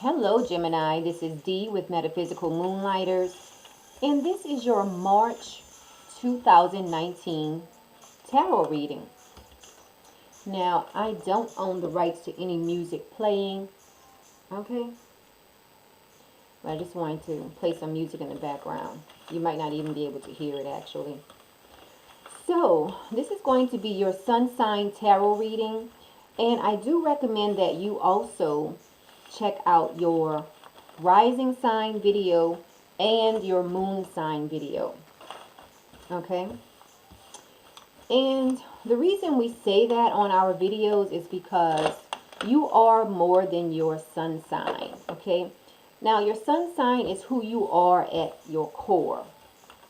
Hello, Gemini. This is Dee with Metaphysical Moonlighters, and this is your March 2019 tarot reading. Now, I don't own the rights to any music playing, okay? But I just wanted to play some music in the background. You might not even be able to hear it, actually. So, this is going to be your sun sign tarot reading, and I do recommend that you also check out your rising sign video and your moon sign video. Okay? And the reason we say that on our videos is because you are more than your sun sign. Okay? Now, your sun sign is who you are at your core.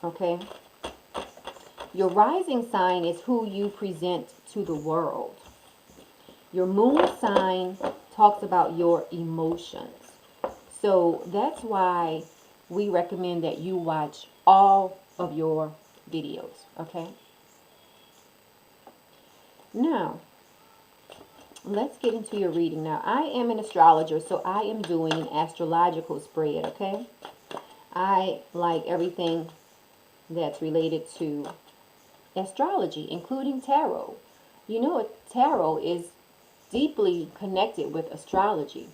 Okay? Your rising sign is who you present to the world. Your moon sign talks about your emotions. So that's why we recommend that you watch all of your videos, okay? Now, let's get into your reading. Now, I am an astrologer, so I am doing an astrological spread, okay? I like everything that's related to astrology, including tarot. You know, tarot is deeply connected with astrology.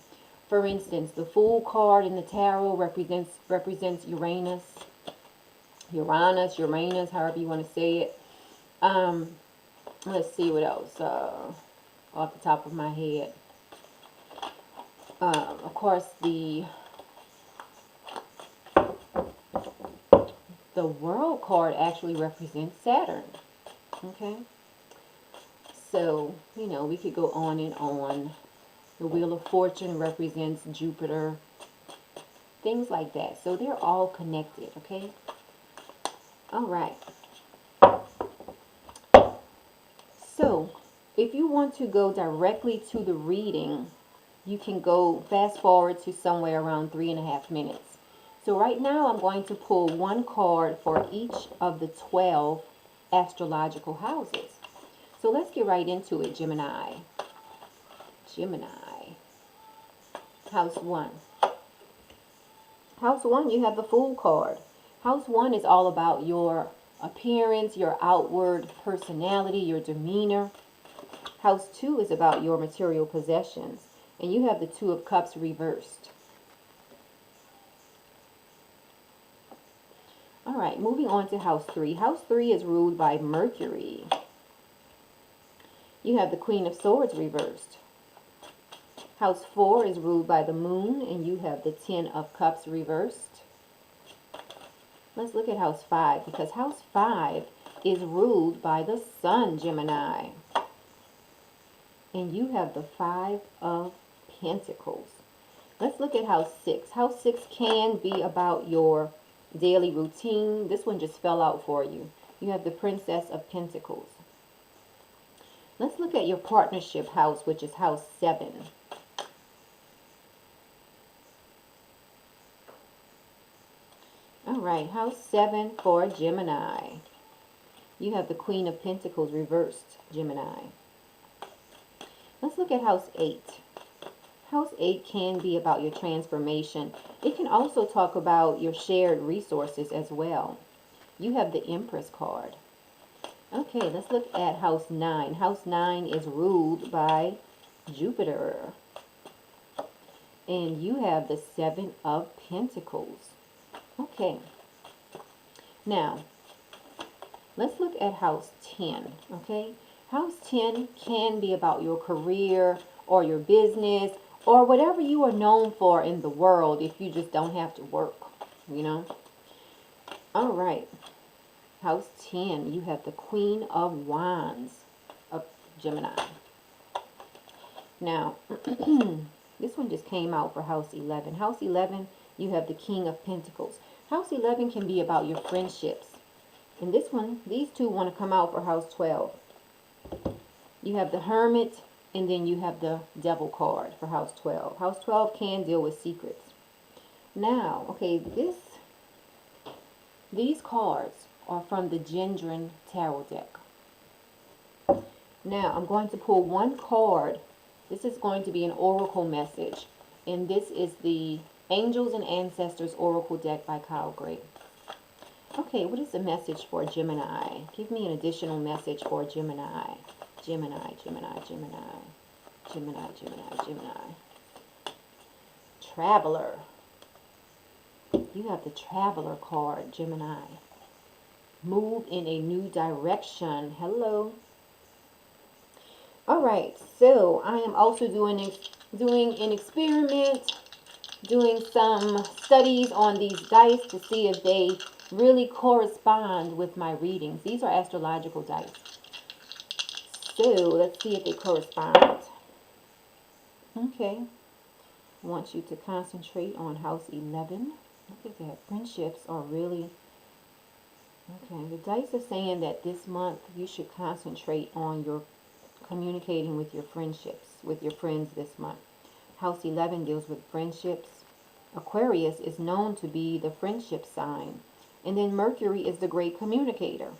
For instance, the Fool card in the tarot represents Uranus, however you want to say it. Let's see what else off the top of my head. Of course, the World card actually represents Saturn. Okay. So, you know, we could go on and on. The Wheel of Fortune represents Jupiter. Things like that. So they're all connected, okay? All right. So, if you want to go directly to the reading, you can go fast forward to somewhere around 3.5 minutes. So right now I'm going to pull one card for each of the 12 astrological houses. So let's get right into it, Gemini. House 1. House 1, you have the Fool card. House 1 is all about your appearance, your outward personality, your demeanor. House 2 is about your material possessions. And you have the Two of Cups reversed. All right, moving on to House 3. House 3 is ruled by Mercury. You have the Queen of Swords reversed. House 4 is ruled by the Moon, and you have the Ten of Cups reversed. Let's look at House 5, because House 5 is ruled by the Sun, Gemini. And you have the Five of Pentacles. Let's look at House 6. House 6 can be about your daily routine. This one just fell out for you. You have the Princess of Pentacles. Let's look at your partnership house, which is House 7. All right, House 7 for Gemini. You have the Queen of Pentacles reversed, Gemini. Let's look at House 8. House 8 can be about your transformation. It can also talk about your shared resources as well. You have the Empress card. Okay, let's look at House 9. House 9 is ruled by Jupiter. And you have the Seven of Pentacles. Okay. Now, let's look at House 10. Okay. House 10 can be about your career or your business or whatever you are known for in the world if you just don't have to work, you know. All right. House 10, you have the Queen of Wands of Gemini. Now, this one just came out for House 11. House 11, you have the King of Pentacles. House 11 can be about your friendships. And this one, these two want to come out for House 12. You have the Hermit, and then you have the Devil card for House 12. House 12 can deal with secrets. Now, okay, these cards are from the Gendron Tarot deck. Now, I'm going to pull one card. This is going to be an oracle message. And this is the Angels and Ancestors Oracle deck by Kyle Gray. Okay, what is the message for Gemini? Give me an additional message for Gemini. Gemini, Gemini, Gemini. Gemini, Gemini, Gemini. Traveler. You have the Traveler card, Gemini. Move in a new direction. Hello. All right, so I am also doing an experiment, doing some studies on these dice to see if they really correspond with my readings. These are astrological dice. So let's see if they correspond. Okay. I want you to concentrate on house 11. Look at that. Friendships are really... Okay, the dice are saying that this month you should concentrate on your communicating with your friendships, with your friends this month. House 11 deals with friendships. Aquarius is known to be the friendship sign. And then Mercury is the great communicator.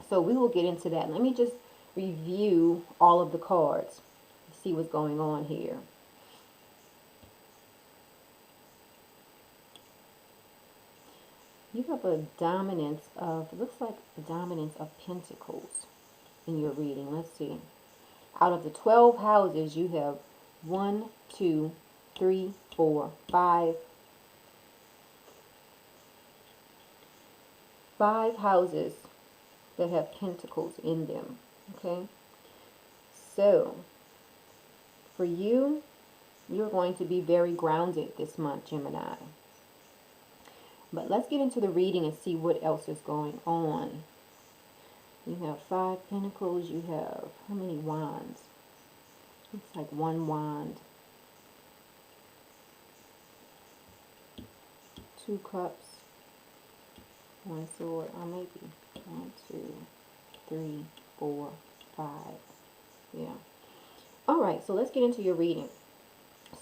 So we will get into that. Let me just review all of the cards. See what's going on here. You have a dominance of, looks like a dominance of pentacles in your reading. Let's see. Out of the 12 houses, you have 1, 2, 3, 4, 5. 5 houses that have pentacles in them. Okay. So, for you, you're going to be very grounded this month, Gemini. But let's get into the reading and see what else is going on. You have 5 pentacles. You have, how many wands? Looks like 1 wand. 2 cups. 1 sword. Or maybe 1, 2, 3, 4, 5. Yeah. Alright, so let's get into your reading.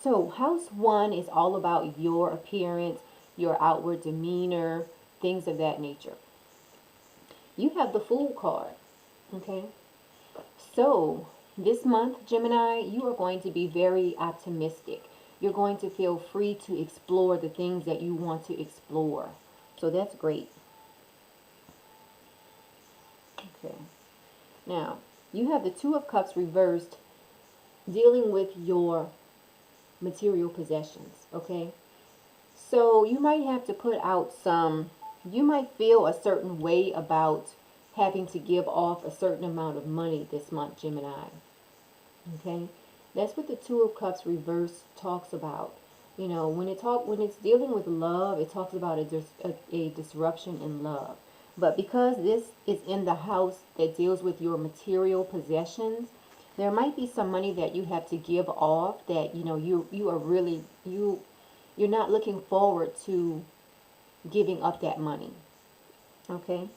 So, house 1 is all about your appearance, your outward demeanor, things of that nature. You have the Fool card, okay? So, this month, Gemini, you are going to be very optimistic. You're going to feel free to explore the things that you want to explore. So, that's great. Okay. Now, you have the Two of Cups reversed, dealing with your material possessions, okay? So you might have to put out some, you might feel a certain way about having to give off a certain amount of money this month, Gemini. Okay? That's what the Two of Cups reverse talks about. You know, when it's dealing with love, it talks about a disruption in love. But because this is in the house that deals with your material possessions, there might be some money that you have to give off that, you know, you are really, you're not looking forward to giving up that money. Okay?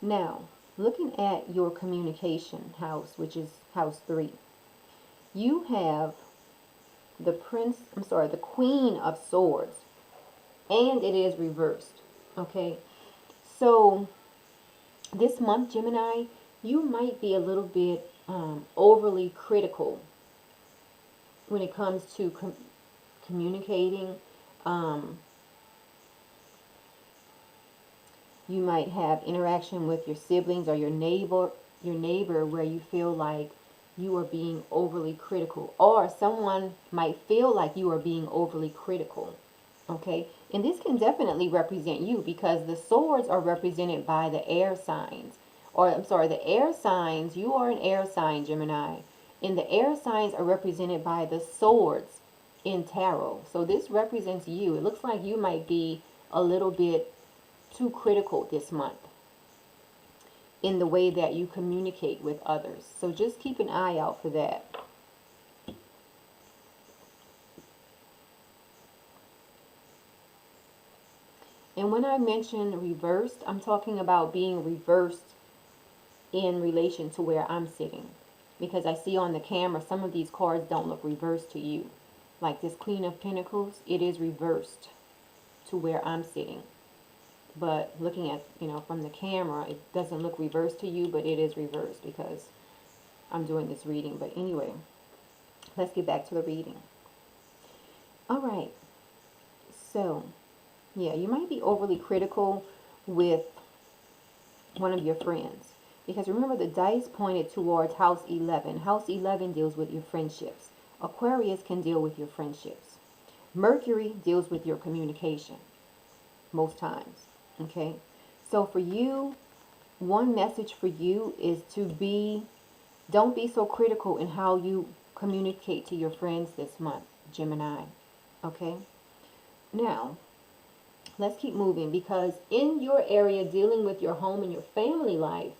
Now, looking at your communication house, which is house 3, you have the Queen of Swords, and it is reversed. Okay? So, this month, Gemini, you might be a little bit overly critical when it comes to communicating. You might have interaction with your siblings or your neighbor where you feel like you are being overly critical, or someone might feel like you are being overly critical. Okay, and this can definitely represent you because the swords are represented by the air signs, the air signs. You are an air sign, Gemini, and the air signs are represented by the swords in tarot. So this represents you. It looks like you might be a little bit too critical this month in the way that you communicate with others. So just keep an eye out for that. And when I mention reversed, I'm talking about being reversed in relation to where I'm sitting. Because I see on the camera, some of these cards don't look reversed to you. Like this Queen of Pentacles, it is reversed to where I'm sitting. But looking at, from the camera, it doesn't look reversed to you, but it is reversed because I'm doing this reading. But anyway, let's get back to the reading. All right. So, yeah, you might be overly critical with one of your friends. Because remember, the dice pointed towards house 11. House 11 deals with your friendships. Aquarius can deal with your friendships. Mercury deals with your communication most times. Okay? So for you, one message for you is to don't be so critical in how you communicate to your friends this month, Gemini. Okay? Now, let's keep moving, because in your area dealing with your home and your family life,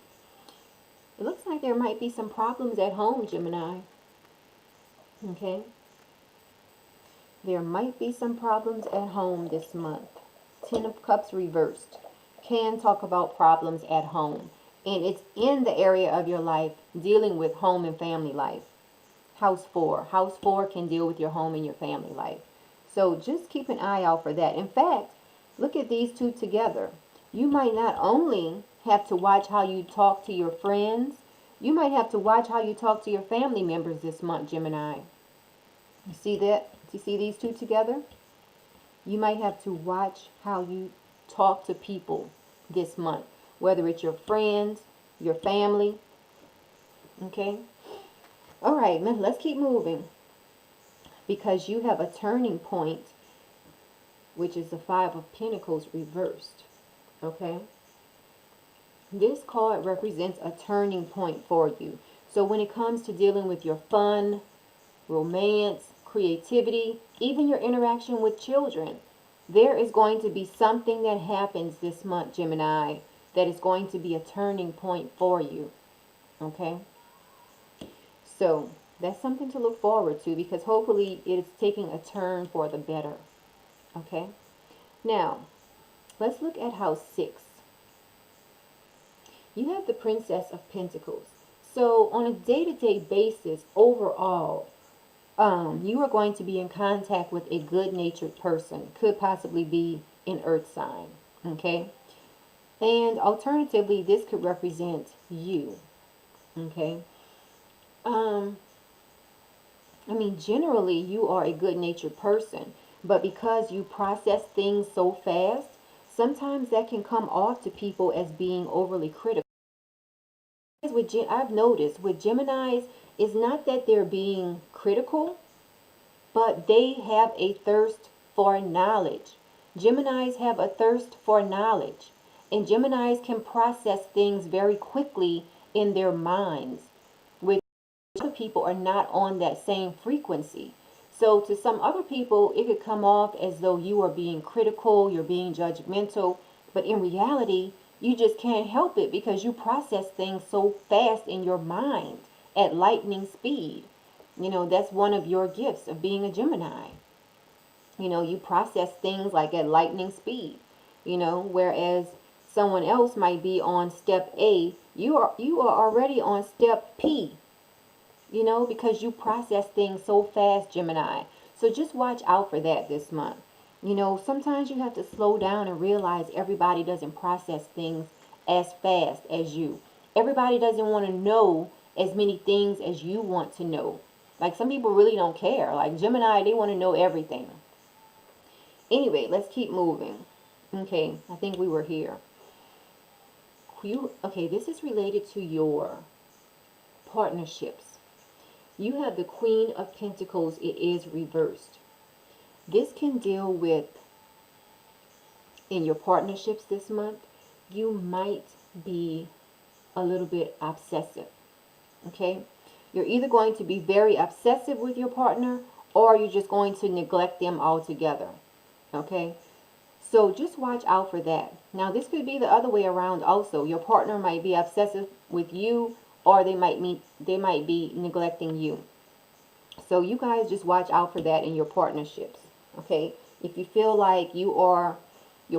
it looks like there might be some problems at home, Gemini. Okay? There might be some problems at home this month. Ten of Cups reversed can talk about problems at home. And it's in the area of your life dealing with home and family life. House 4. House 4 can deal with your home and your family life. So just keep an eye out for that. In fact, look at these two together. You might not only have to watch how you talk to your friends, you might have to watch how you talk to your family members this month, Gemini. You see that? You see these two together? You might have to watch how you talk to people this month, whether it's your friends, your family. Okay? All right, let's keep moving, because you have a turning point, which is the Five of Pentacles reversed. Okay? This card represents a turning point for you. So when it comes to dealing with your fun, romance, creativity, even your interaction with children, there is going to be something that happens this month, Gemini, that is going to be a turning point for you. Okay? So that's something to look forward to, because hopefully it is taking a turn for the better. Okay? Now, let's look at house 6. You have the Princess of Pentacles. So on a day-to-day basis, overall, you are going to be in contact with a good-natured person. Could possibly be an earth sign. Okay? And alternatively, this could represent you. Okay? I mean, generally, you are a good-natured person. But because you process things so fast, sometimes that can come off to people as being overly critical. I've noticed with Geminis, it's not that they're being critical, but they have a thirst for knowledge. Geminis have a thirst for knowledge. And Geminis can process things very quickly in their minds, which other people are not on that same frequency. So to some other people, it could come off as though you are being critical, you're being judgmental, but in reality, you just can't help it because you process things so fast in your mind at lightning speed. You know, that's one of your gifts of being a Gemini. You know, you process things like at lightning speed. You know, whereas someone else might be on step A, you are already on step P. You know, because you process things so fast, Gemini. So just watch out for that this month. You know, sometimes you have to slow down and realize everybody doesn't process things as fast as you. Everybody doesn't want to know as many things as you want to know. Like, some people really don't care. Like Gemini, they want to know everything. Anyway, let's keep moving. Okay, I think we were here. Okay, this is related to your partnerships. You have the Queen of Pentacles. It is reversed. This can deal with, in your partnerships this month, you might be a little bit obsessive. Okay? You're either going to be very obsessive with your partner, or you're just going to neglect them altogether. Okay? So just watch out for that. Now, this could be the other way around also. Your partner might be obsessive with you, or they might be neglecting you. So you guys just watch out for that in your partnerships. Okay? If you feel like your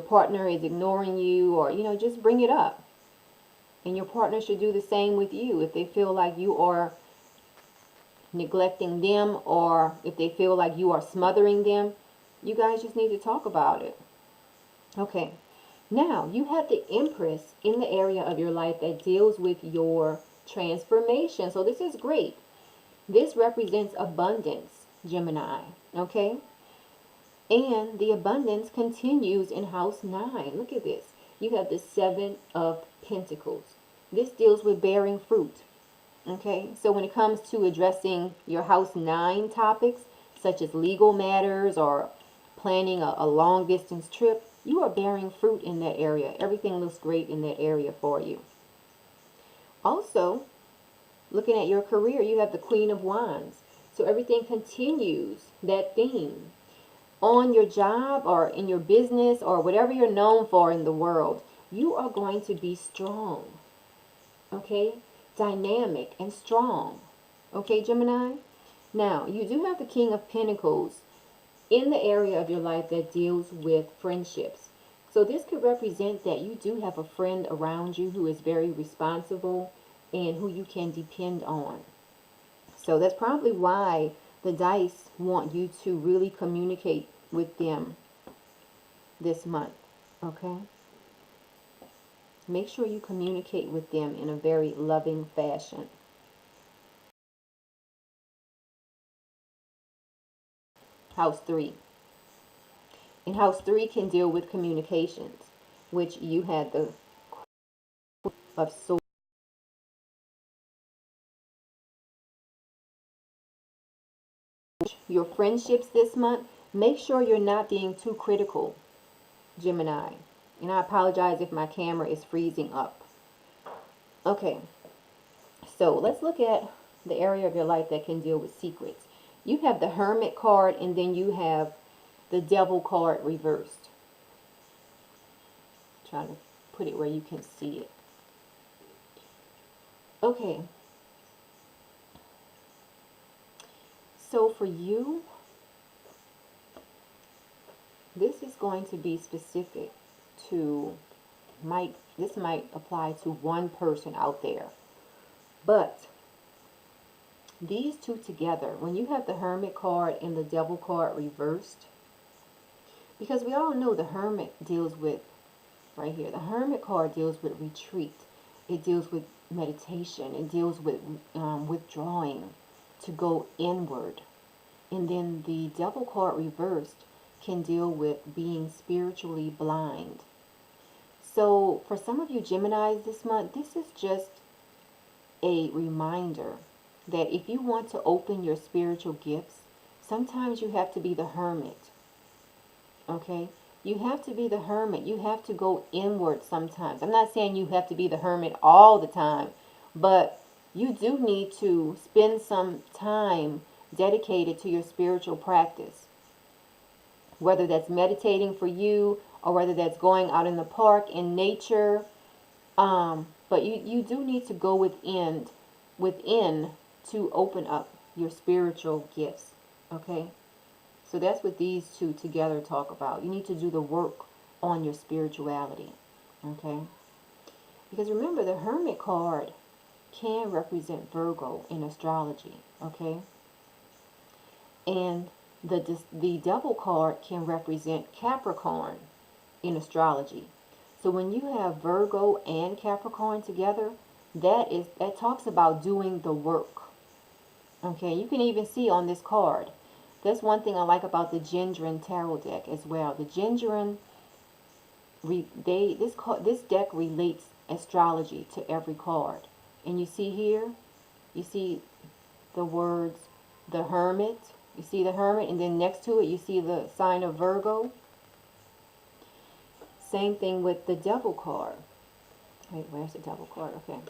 partner is ignoring you, or, you know, just bring it up. And your partner should do the same with you. If they feel like you are neglecting them, or if they feel like you are smothering them, you guys just need to talk about it. Okay. Now, you have the Empress in the area of your life that deals with your transformation. So this is great. This represents abundance, Gemini. Okay? And the abundance continues in house 9. Look at this. You have the 7 of Pentacles. This deals with bearing fruit. Okay, so when it comes to addressing your house 9 topics, such as legal matters or planning a long distance trip, you are bearing fruit in that area. Everything looks great in that area for you. Also, looking at your career, you have the Queen of Wands. So everything continues that theme. On your job or in your business or whatever you're known for in the world, you are going to be strong. Okay? Dynamic and strong. Okay, Gemini? Now, you do have the King of Pentacles in the area of your life that deals with friendships. So this could represent that you do have a friend around you who is very responsible and who you can depend on. So that's probably why the dice want you to really communicate with them this month. Okay? Make sure you communicate with them in a very loving fashion. House 3. And house 3 can deal with communications, which you had the Queen of Swords. Your friendships this month, make sure you're not being too critical, Gemini. And I apologize if my camera is freezing up. Okay, so let's look at the area of your life that can deal with secrets. You have the Hermit card, and then you have the Devil card reversed. Trying to put it where you can see it. Okay. So for you, this is going to be specific to, this might apply to one person out there. But these two together, when you have the Hermit card and the Devil card reversed, because we all know the Hermit deals with, right here, the Hermit card deals with retreat. It deals with meditation. It deals with withdrawing to go inward. And then the Devil card reversed can deal with being spiritually blind. So for some of you Geminis this month, this is just a reminder that if you want to open your spiritual gifts, sometimes you have to be the hermit. Okay? You have to be the hermit. You have to go inward sometimes. I'm not saying you have to be the hermit all the time, but you do need to spend some time dedicated to your spiritual practice. Whether that's meditating for you or whether that's going out in the park in nature. But you do need to go within to open up your spiritual gifts. Okay? So that's what these two together talk about. You need to do the work on your spirituality. Okay? Because remember, the Hermit card can represent Virgo in astrology. Okay? And the Devil card can represent Capricorn in astrology. So when you have Virgo and Capricorn together, that talks about doing the work. Okay, you can even see on this card. That's one thing I like about the Gendron tarot deck as well. The Gendron, this deck relates astrology to every card. And you see here, you see the words, the Hermit. You see the Hermit, and then next to it, you see the sign of Virgo. Same thing with the Devil card. Wait, where's the Devil card? Okay.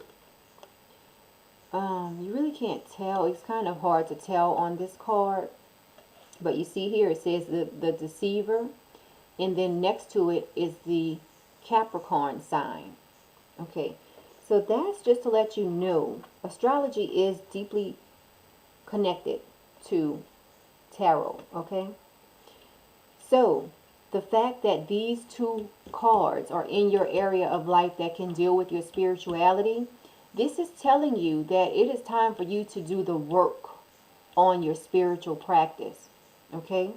You really can't tell. It's kind of hard to tell on this card. But you see here, it says the Deceiver. And then next to it is the Capricorn sign. Okay. So that's just to let you know, astrology is deeply connected to tarot. Okay. So the fact that these two cards are in your area of life that can deal with your spirituality, this is telling you that it is time for you to do the work on your spiritual practice. Okay?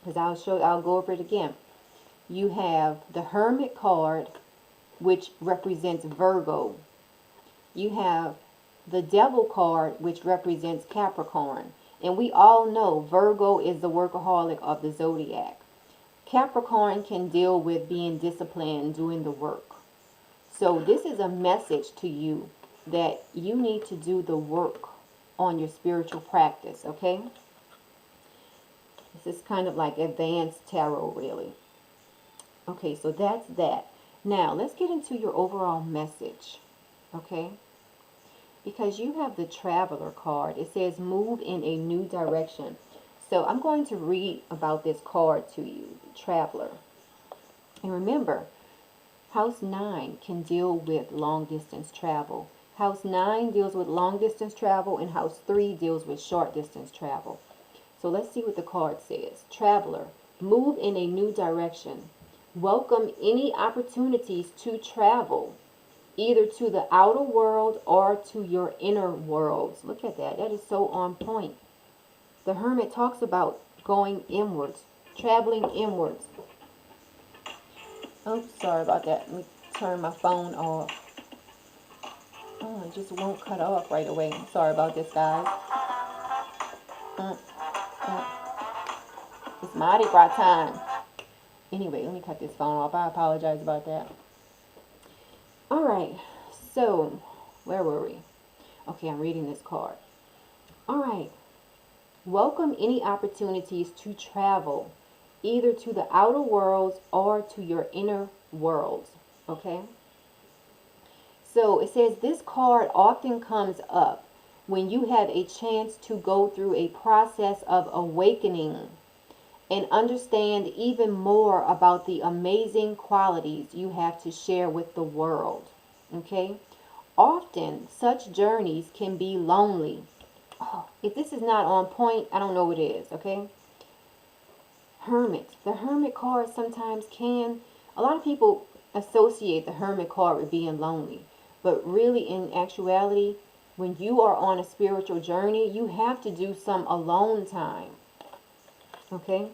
Because I'll go over it again. You have the Hermit card, which represents Virgo. You have the Devil card, which represents Capricorn. And we all know Virgo is the workaholic of the zodiac. Capricorn can deal with being disciplined, doing the work. So this is a message to you that you need to do the work on your spiritual practice, okay? This is kind of like advanced tarot, really. Okay, so that's that. Now, let's get into your overall message, okay? Because you have the Traveler card. It says move in a new direction. So I'm going to read about this card to you, Traveler. And remember, House 9 can deal with long distance travel. House 9 deals with long distance travel, and House 3 deals with short distance travel. So let's see what the card says. Traveler, move in a new direction. Welcome any opportunities to travel, either to the outer world or to your inner worlds. Look at that. That is so on point. The Hermit talks about going inwards, traveling inwards. Oh, sorry about that. Let me turn my phone off. Oh, it just won't cut off right away. Sorry about this, guys. It's Mardi Gras time. Anyway, let me cut this phone off. I apologize about that. Alright, so, where were we? Okay, I'm reading this card. Alright, welcome any opportunities to travel, either to the outer worlds or to your inner worlds, okay? So, it says this card often comes up when you have a chance to go through a process of awakening and understand even more about the amazing qualities you have to share with the world. Okay? Often, such journeys can be lonely. Oh, if this is not on point, I don't know what is. Okay? Hermit. The Hermit card sometimes can... A lot of people associate the Hermit card with being lonely. But really, in actuality, when you are on a spiritual journey, you have to do some alone time. Okay?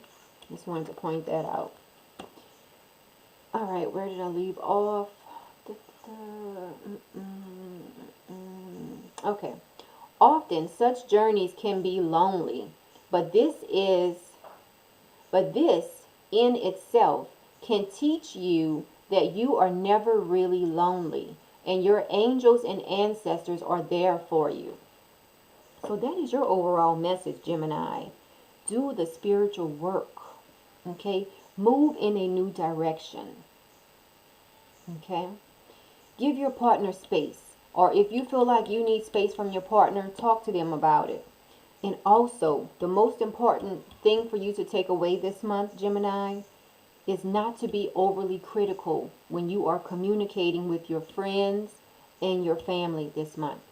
Just wanted to point that out. Alright, where did I leave off? Okay. Often such journeys can be lonely, but this in itself can teach you that you are never really lonely, and your angels and ancestors are there for you. So that is your overall message, Gemini. Do the spiritual work. Okay? Move in a new direction. Okay? Give your partner space. Or if you feel like you need space from your partner, talk to them about it. And also, the most important thing for you to take away this month, Gemini, is not to be overly critical when you are communicating with your friends and your family this month.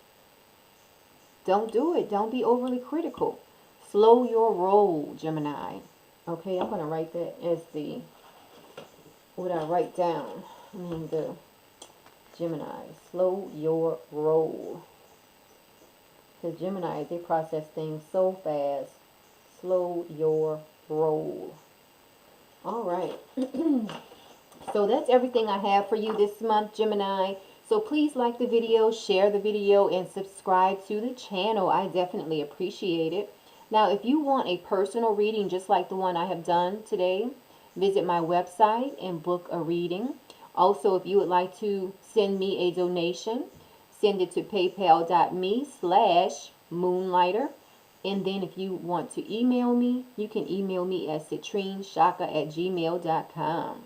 Don't do it. Don't be overly critical. Slow your roll, Gemini. Okay, I'm going to write that as the, what I write down. The Gemini. Slow your roll. Because Gemini, they process things so fast. Slow your roll. Alright. So that's everything I have for you this month, Gemini. So please like the video, share the video, and subscribe to the channel. I definitely appreciate it. Now, if you want a personal reading just like the one I have done today, visit my website and book a reading. Also, if you would like to send me a donation, send it to paypal.me/moonlighter. And then if you want to email me, you can email me at citrinechaka@gmail.com.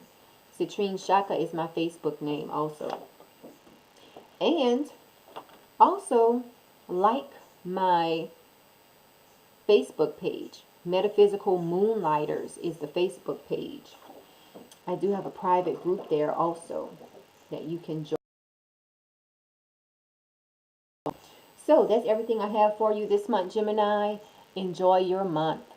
Citrinechaka is my Facebook name also. And also like my Facebook page. Metaphysical Moonlighters is the Facebook page. I do have a private group there also that you can join. So that's everything I have for you this month, Gemini. Enjoy your month.